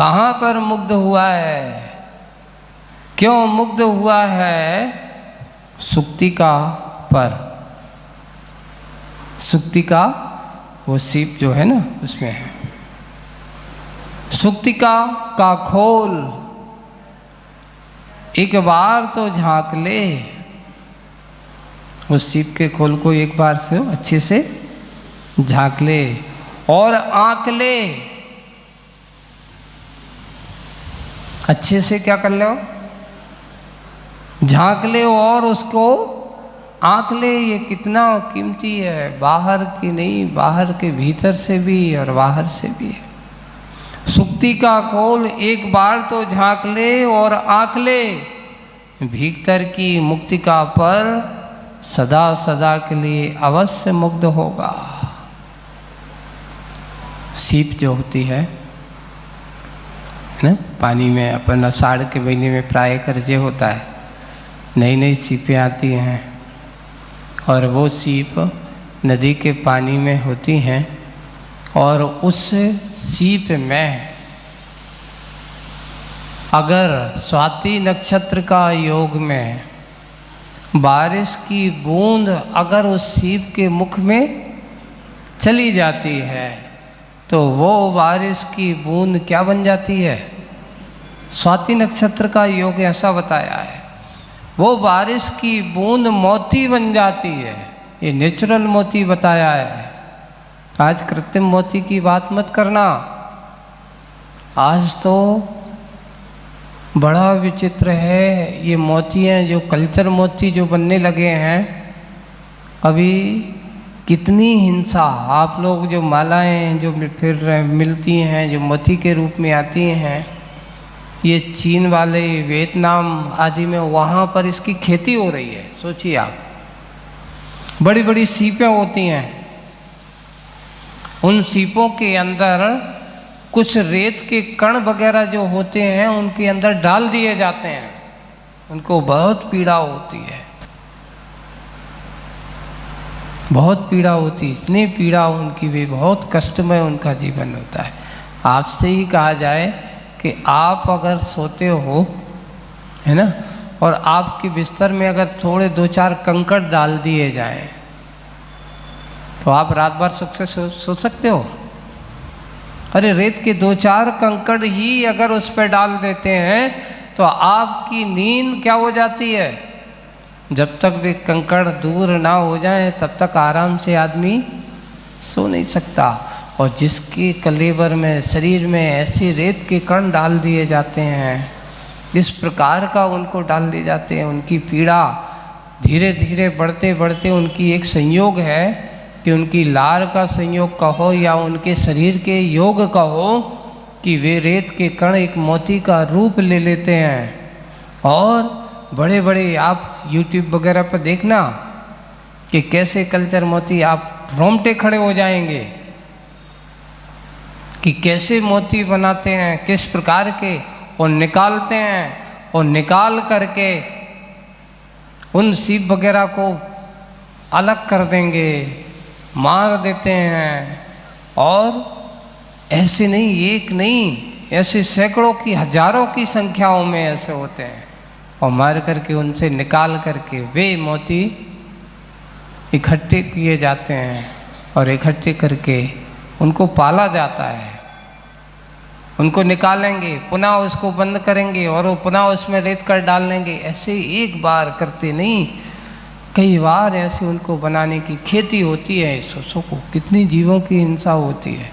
कहाँ पर मुग्ध हुआ है? क्यों मुग्ध हुआ है? सुक्तिका पर। सुक्तिका वो सीप जो है ना उसमें है। सुक्तिका का खोल एक बार तो झांक ले। उस सीप के खोल को एक बार से अच्छे से झांक ले और आंक ले। अच्छे से क्या कर ले? झांक ले और उसको आंक ले। ये कितना कीमती है, बाहर की नहीं, बाहर के भीतर से भी और बाहर से भी है। सुक्ति का खोल एक बार तो झांक ले और आंक ले। भीतर की मुक्तिका पर सदा सदा के लिए अवश्य मुग्ध होगा। सीप जो होती है ना, पानी में अपन आषाढ़ के महीने में प्राय करजे होता है, नई नई सीपें आती हैं और वो सीप नदी के पानी में होती हैं और उस सीप में अगर स्वाति नक्षत्र का योग में बारिश की बूंद अगर उस सीप के मुख में चली जाती है तो वो बारिश की बूंद क्या बन जाती है? स्वाति नक्षत्र का योग ऐसा बताया है, वो बारिश की बूंद मोती बन जाती है। ये नेचुरल मोती बताया है। आज कृत्रिम मोती की बात मत करना। आज तो बड़ा विचित्र है ये मोती हैं जो कल्चर मोती जो बनने लगे हैं। अभी कितनी हिंसा, आप लोग जो मालाएं जो फिर मिलती हैं जो मोती के रूप में आती हैं, ये चीन वाले वियतनाम आदि में वहाँ पर इसकी खेती हो रही है। सोचिए आप, बड़ी बड़ी सीपें होती हैं, उन सीपों के अंदर कुछ रेत के कण वगैरह जो होते हैं उनके अंदर डाल दिए जाते हैं। उनको बहुत पीड़ा होती है, बहुत पीड़ा होती है, इतनी पीड़ा उनकी भी, बहुत कष्टमय उनका जीवन होता है। आपसे ही कहा जाए कि आप अगर सोते हो, है ना, और आपके बिस्तर में अगर थोड़े 2-4 कंकड़ डाल दिए जाएं तो आप रात भर सुख से सो सकते हो? अरे रेत के 2-4 कंकड़ ही अगर उस पर डाल देते हैं तो आपकी नींद क्या हो जाती है? जब तक वे कंकड़ दूर ना हो जाए तब तक आराम से आदमी सो नहीं सकता। और जिसके कलेवर में, शरीर में ऐसे रेत के कण डाल दिए जाते हैं, इस प्रकार का उनको डाल दिए जाते हैं, उनकी पीड़ा धीरे धीरे बढ़ते बढ़ते उनकी एक संयोग है कि उनकी लार का संयोग कहो या उनके शरीर के योग कहो कि वे रेत के कण एक मोती का रूप ले लेते हैं। और बड़े बड़े आप YouTube वगैरह पर देखना कि कैसे कल्चर मोती, आप रोंगटे खड़े हो जाएंगे कि कैसे मोती बनाते हैं, किस प्रकार के, और निकालते हैं और निकाल करके उन सीप वगैरह को अलग कर देंगे, मार देते हैं। और ऐसे नहीं, एक नहीं, ऐसे सैकड़ों की, हजारों की संख्याओं में ऐसे होते हैं। और मार करके उनसे निकाल करके वे मोती इकट्ठे किए जाते हैं और इकट्ठे करके उनको पाला जाता है। उनको निकालेंगे, पुनः उसको बंद करेंगे और वो पुनः उसमें रेत कर डाल लेंगे। ऐसे एक बार करते नहीं, कई बार ऐसे उनको बनाने की खेती होती है। सोचो को कितनी जीवों की हिंसा होती है।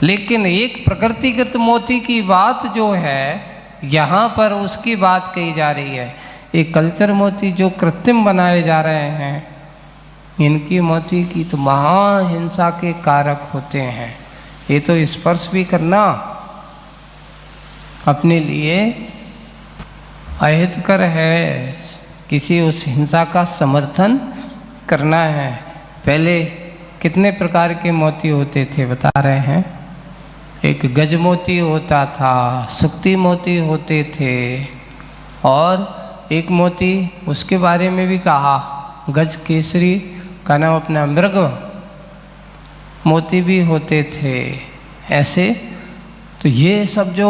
लेकिन एक प्रकृतिगत मोती की बात जो है यहाँ पर उसकी बात कही जा रही है। ये कल्चर मोती जो कृत्रिम बनाए जा रहे हैं, इनकी मोती की तो महाहिंसा के कारक होते हैं। ये तो स्पर्श भी करना अपने लिए अहितकर है, किसी उस हिंसा का समर्थन करना है। पहले कितने प्रकार के मोती होते थे बता रहे हैं। एक गज मोती होता था, सुक्ति मोती होते थे, और एक मोती उसके बारे में भी कहा, गज केसरी का नाम अपना मृग मोती भी होते थे। ऐसे तो तो ये सब जो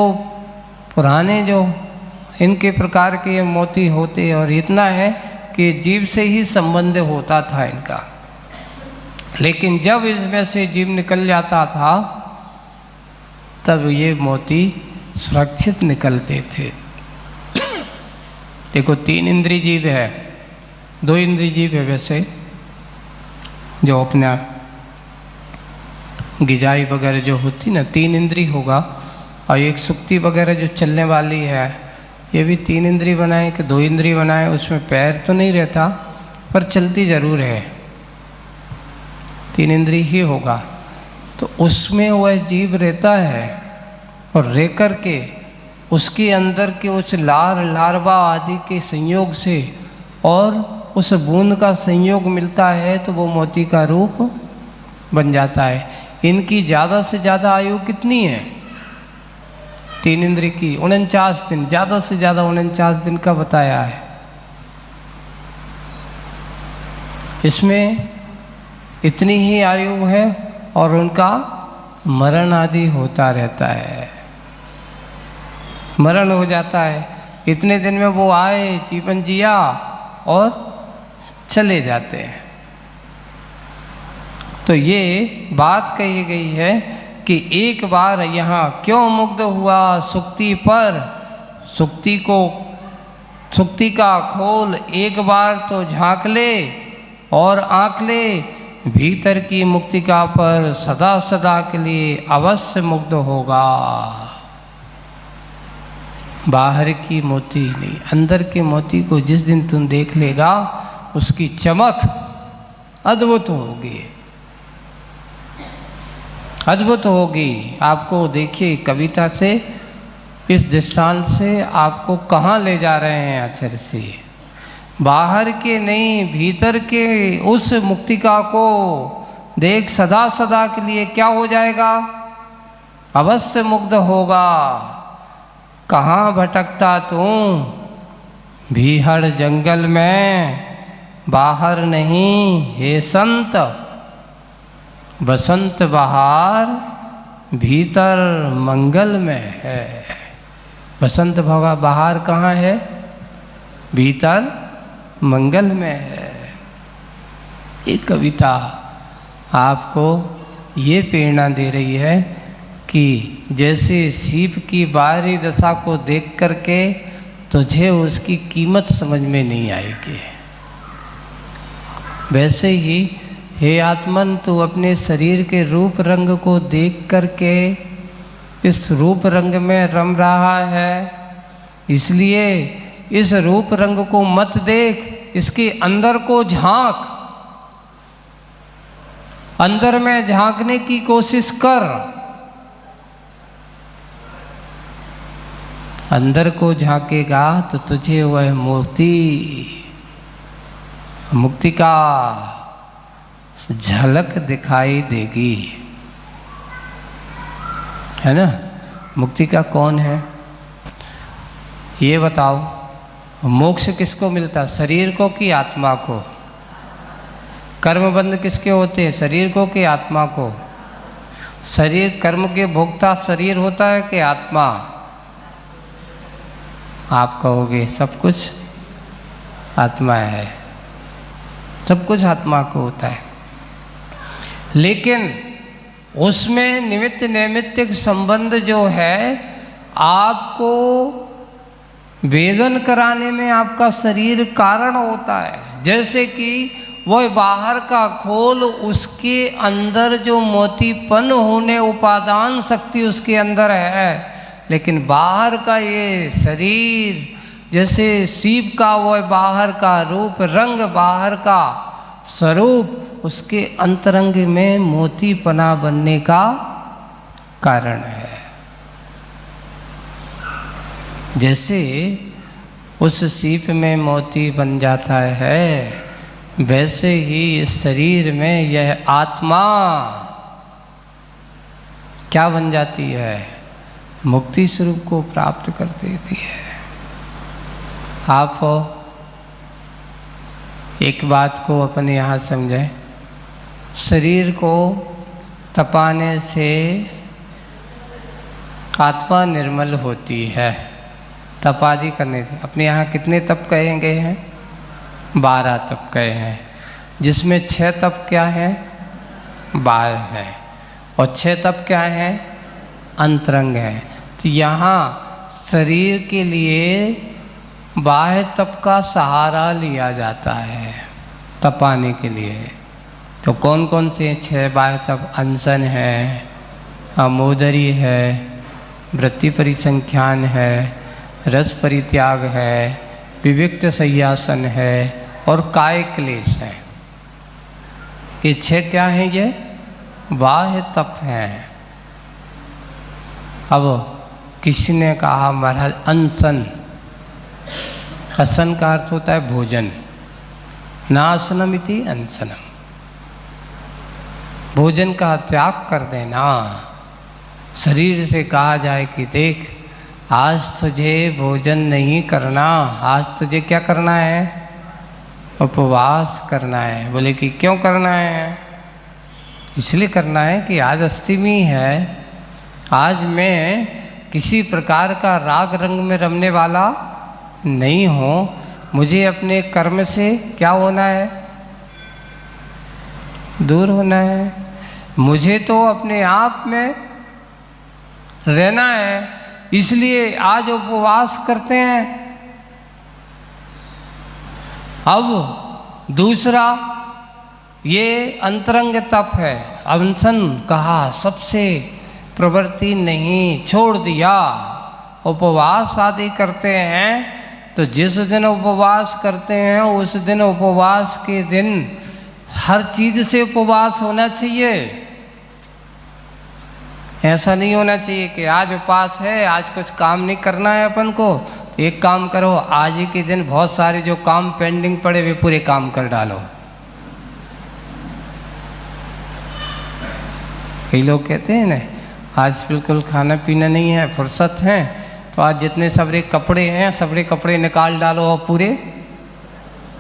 पुराने जो इनके प्रकार के मोती होते, और इतना है कि जीव से ही संबंध होता था इनका। लेकिन जब इसमें से जीव निकल जाता था तब ये मोती सुरक्षित निकलते थे। देखो 3 इंद्रिय जीव है, 2 इंद्रिय जीव है वैसे, जो अपना गिजाई वगैरह जो होती ना 3 इंद्रिय होगा, और एक सुक्ति वगैरह जो चलने वाली है ये भी 3 इंद्रिय बनाए कि 2 इंद्रिय बनाए। उसमें पैर तो नहीं रहता पर चलती ज़रूर है, 3 इंद्रिय ही होगा। तो उसमें वह जीव रहता है और रह कर के उसके अंदर के उस लार्वा आदि के संयोग से और उस बूंद का संयोग मिलता है तो वो मोती का रूप बन जाता है। इनकी ज़्यादा से ज़्यादा आयु कितनी है? 3 इंद्रिय की 49 दिन, ज़्यादा से ज़्यादा 49 दिन का बताया है। इसमें इतनी ही आयु है और उनका मरण आदि होता रहता है, मरण हो जाता है। इतने दिन में वो आए, जीवन जिया और चले जाते हैं। तो ये बात कही गई है कि एक बार यहाँ क्यों मुग्ध हुआ सुक्ति पर, सुक्ति का खोल एक बार तो झांक ले और आँख ले, भीतर की मुक्तिका पर सदा सदा के लिए अवश्य मुग्ध होगा। बाहर की मोती नहीं, अंदर के मोती को जिस दिन तुम देख लेगा उसकी चमक अद्भुत होगी, अद्भुत होगी। आपको देखिए कविता से, इस दृष्टांत से आपको कहाँ ले जा रहे हैं आचार्य से। बाहर के नहीं, भीतर के उस मुक्तिका को देख, सदा सदा के लिए क्या हो जाएगा? अवश्य मुग्ध होगा। कहाँ भटकता तू? भीहड़ जंगल में, बाहर नहीं हे संत। बसंत बहार भीतर मंगल में है। बसंत भवा बहार कहाँ है? भीतर मंगल में है। ये कविता आपको ये प्रेरणा दे रही है कि जैसे सीप की बाहरी दशा को देख करके तुझे उसकी कीमत समझ में नहीं आएगी, वैसे ही हे आत्मन तू अपने शरीर के रूप रंग को देख करके इस रूप रंग में रम रहा है। इसलिए इस रूप रंग को मत देख, इसके अंदर को झांक, अंदर में झांकने की कोशिश कर। अंदर को झांकेगा तो तुझे वह मुक्ति का झलक दिखाई देगी, है ना। मुक्ति का कौन है ये बताओ? मोक्ष किसको मिलता? शरीर को कि आत्मा को? कर्मबंध किसके होते हैं? शरीर को कि आत्मा को? शरीर, कर्म के भोक्ता शरीर होता है कि आत्मा? आप कहोगे सब कुछ आत्मा है, सब कुछ आत्मा को होता है, लेकिन उसमें निमित्त नैमित्तिक संबंध जो है आपको वेदन कराने में आपका शरीर कारण होता है। जैसे कि वह बाहर का खोल, उसके अंदर जो मोतीपन होने उपादान शक्ति उसके अंदर है, लेकिन बाहर का ये शरीर जैसे सीप का वह बाहर का रूप रंग, बाहर का स्वरूप उसके अंतरंग में मोतीपना बनने का कारण है। जैसे उस सीप में मोती बन जाता है, वैसे ही इस शरीर में यह आत्मा क्या बन जाती है? मुक्ति स्वरूप को प्राप्त कर देती है। आप एक बात को अपने यहाँ समझें, शरीर को तपाने से आत्मा निर्मल होती है। तप आदि करने से अपने यहाँ कितने तप कहे गए हैं? 12 तप कहे हैं, जिसमें 6 तप क्या हैं? बाह्य है, और 6 तप क्या हैं? अंतरंग है। तो यहाँ शरीर के लिए बाह्य तप का सहारा लिया जाता है तपाने के लिए। तो कौन कौन से 6 बाह्य तप? अनशन है, आमोदरी है, वृत्ति परिसंख्यान है, रस परित्याग है, विविक्त संयासन है और काय क्लेश है। ये 6 क्या हैं? ये बाह्य तप हैं। अब किसी ने कहा महाराज अनशन, असन का अर्थ होता है भोजन, नाशनम इति अनशनम, भोजन का त्याग कर देना। शरीर से कहा जाए कि देख आज तुझे भोजन नहीं करना, आज तुझे क्या करना है? उपवास करना है। बोले कि क्यों करना है? इसलिए करना है कि आज अष्टमी है, आज मैं किसी प्रकार का राग रंग में रमने वाला नहीं हूँ, मुझे अपने कर्म से क्या होना है? दूर होना है। मुझे तो अपने आप में रहना है, इसलिए आज उपवास करते हैं। अब दूसरा ये अंतरंग तप है। अनशन कहा सबसे प्रवृत्ति नहीं, छोड़ दिया। उपवास आदि करते हैं तो जिस दिन उपवास करते हैं उस दिन उपवास के दिन हर चीज़ से उपवास होना चाहिए। ऐसा नहीं होना चाहिए कि आज उपवास है, आज कुछ काम नहीं करना है अपन को, तो एक काम करो, आज ही के दिन बहुत सारे जो काम पेंडिंग पड़े वे पूरे काम कर डालो। कई लोग कहते हैं ना आज बिल्कुल खाना पीना नहीं है, फुर्सत है, तो आज जितने सबरे कपड़े हैं सबरे कपड़े निकाल डालो और पूरे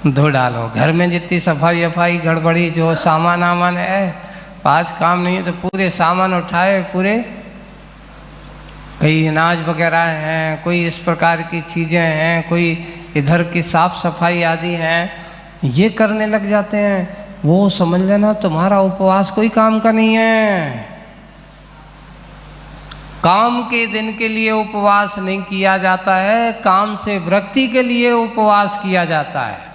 धो डालो। घर में जितनी सफाई वफाई गड़बड़ी जो सामान आमान है, आज काम नहीं है तो पूरे सामान उठाए, पूरे कई अनाज वगैरह हैं, कोई इस प्रकार की चीज़ें हैं, कोई इधर की साफ सफाई आदि हैं, ये करने लग जाते हैं। वो समझ लेना तुम्हारा उपवास कोई काम का नहीं है। काम के दिन के लिए उपवास नहीं किया जाता है, काम से विरक्ति के लिए उपवास किया जाता है।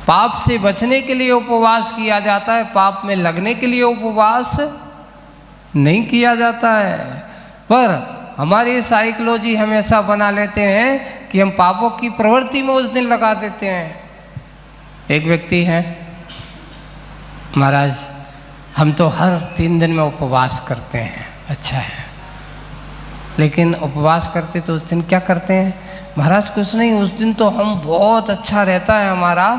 पाप से बचने के लिए उपवास किया जाता है, पाप में लगने के लिए उपवास नहीं किया जाता है। पर हमारी साइकोलॉजी हमेशा बना लेते हैं कि हम पापों की प्रवृत्ति में उस दिन लगा देते हैं। एक व्यक्ति है, महाराज हम तो हर 3 दिन में उपवास करते हैं। अच्छा है, लेकिन उपवास करते तो उस दिन क्या करते हैं? महाराज कुछ नहीं, उस दिन तो हम बहुत अच्छा रहता है हमारा,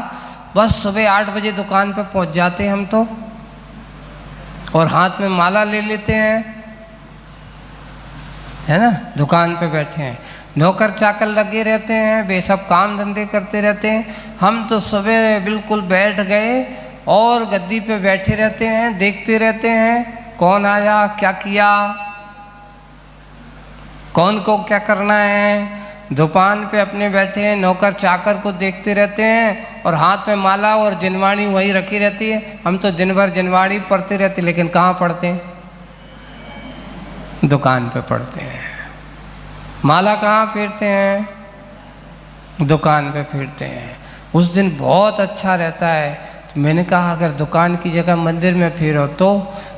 बस सुबह 8 बजे दुकान पे पहुंच जाते हैं हम तो, और हाथ में माला ले लेते हैं, है ना, दुकान पे बैठे हैं, नौकर चाकर लगे रहते हैं, वे सब काम धंधे करते रहते हैं। हम तो सुबह बिल्कुल बैठ गए और गद्दी पे बैठे रहते हैं, देखते रहते हैं कौन आया, क्या किया, कौन को क्या करना है। दुकान पे अपने बैठे हैं, नौकर चाकर को देखते रहते हैं और हाथ में माला और जिनवाणी वही रखी रहती है। हम तो दिन भर जिनवाणी पढ़ते रहते, लेकिन कहाँ पढ़ते हैं? दुकान पे पढ़ते हैं। माला कहाँ फेरते हैं? दुकान पे फेरते हैं। उस दिन बहुत अच्छा रहता है। तो मैंने कहा अगर दुकान की जगह मंदिर में फेरो तो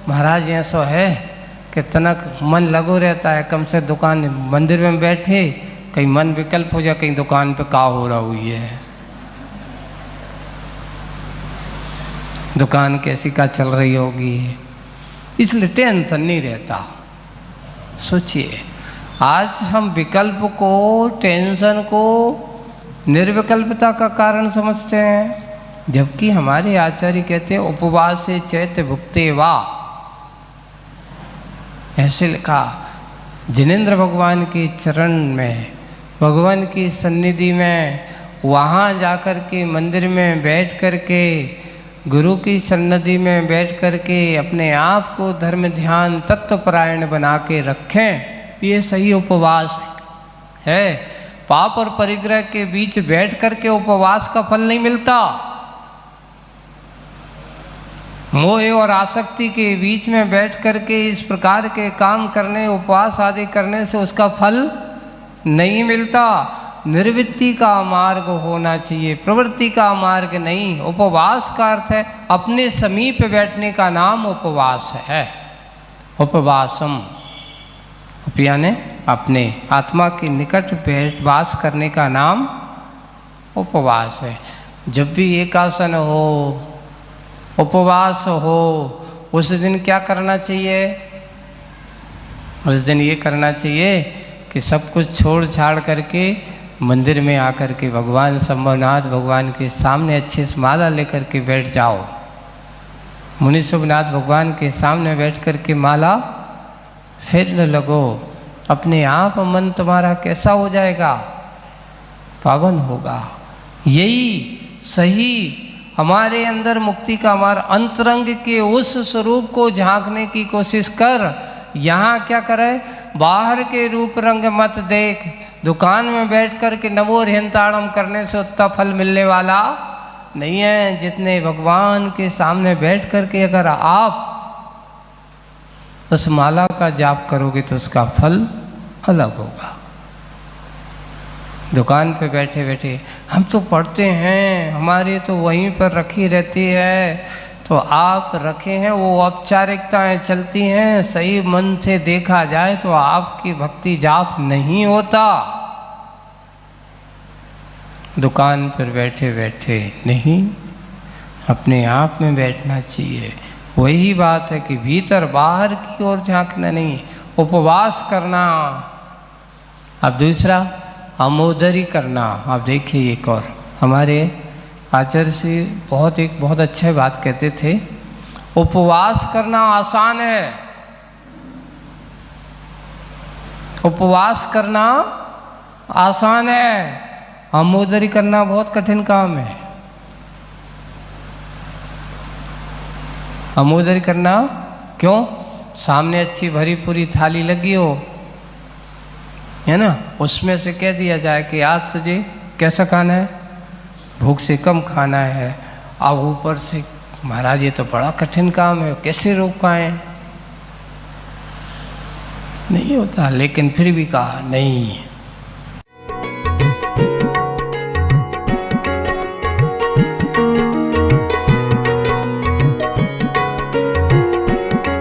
महाराज ऐसा है कितना मन लगो रहता है। कम से दुकान मंदिर में बैठे, कहीं मन विकल्प हो जाए, कहीं दुकान पे का हो रहा हुई है, दुकान कैसी का चल रही होगी, इसलिए टेंशन नहीं रहता। सोचिए आज हम विकल्प को, टेंशन को निर्विकल्पता का कारण समझते हैं, जबकि हमारे आचार्य कहते हैं उपवास से चैत्य भुक्ते वा। ऐसे लिखा, जिनेंद्र भगवान के चरण में, भगवान की सन्निधि में, वहाँ जाकर के मंदिर में बैठ कर के गुरु की सन्निधि में बैठ कर के अपने आप को धर्म ध्यान तत्वपरायण बना के रखें, ये सही उपवास है। पाप और परिग्रह के बीच बैठ कर के उपवास का फल नहीं मिलता। मोह और आसक्ति के बीच में बैठ कर के इस प्रकार के काम करने, उपवास आदि करने से उसका फल नहीं मिलता। निर्वृत्ति का मार्ग होना चाहिए, प्रवृत्ति का मार्ग नहीं। उपवास का अर्थ है अपने समीप बैठने का नाम उपवास है। उपवासम यानी अपने आत्मा के निकट बैठ वास करने का नाम उपवास है। जब भी एकासन हो, उपवास हो, उस दिन क्या करना चाहिए? उस दिन ये करना चाहिए कि सब कुछ छोड़ छाड़ करके मंदिर में आकर के भगवान शंभुनाथ भगवान के सामने अच्छे से माला लेकर के बैठ जाओ। मुनि शुभनाथ भगवान के सामने बैठ कर के माला फेरने लगो। अपने आप मन तुम्हारा कैसा हो जाएगा? पावन होगा। यही सही हमारे अंदर मुक्ति का मार्ग। अंतरंग के उस स्वरूप को झांकने की कोशिश कर। यहाँ क्या करे? बाहर के रूप रंग मत देख। दुकान में बैठ कर के नवो हृंताड़म करने से उतना फल मिलने वाला नहीं है जितने भगवान के सामने बैठ कर के अगर आप उस माला का जाप करोगे तो उसका फल अलग होगा। दुकान पे बैठे बैठे हम तो पढ़ते हैं, हमारे तो वहीं पर रखी रहती है, तो आप रखे हैं, वो औपचारिकताएं चलती हैं। सही मन से देखा जाए तो आपकी भक्ति जाप नहीं होता। दुकान पर बैठे बैठे नहीं, अपने आप में बैठना चाहिए। वही बात है कि भीतर बाहर की ओर झांकना नहीं, उपवास करना। अब दूसरा आमोदरी करना। आप देखिए एक और हमारे आचार्य से बहुत अच्छी बात कहते थे, उपवास करना आसान है, उपवास करना आसान है, आमोदरी करना बहुत कठिन काम है। आमोदरी करना क्यों? सामने अच्छी भरी पूरी थाली लगी हो, है ना, उसमें से कह दिया जाए कि आज तुझे कैसा खाना है, भूख से कम खाना है। अब ऊपर से महाराज ये तो बड़ा कठिन काम है, कैसे रोक पाएं? नहीं होता। लेकिन फिर भी कहा नहीं,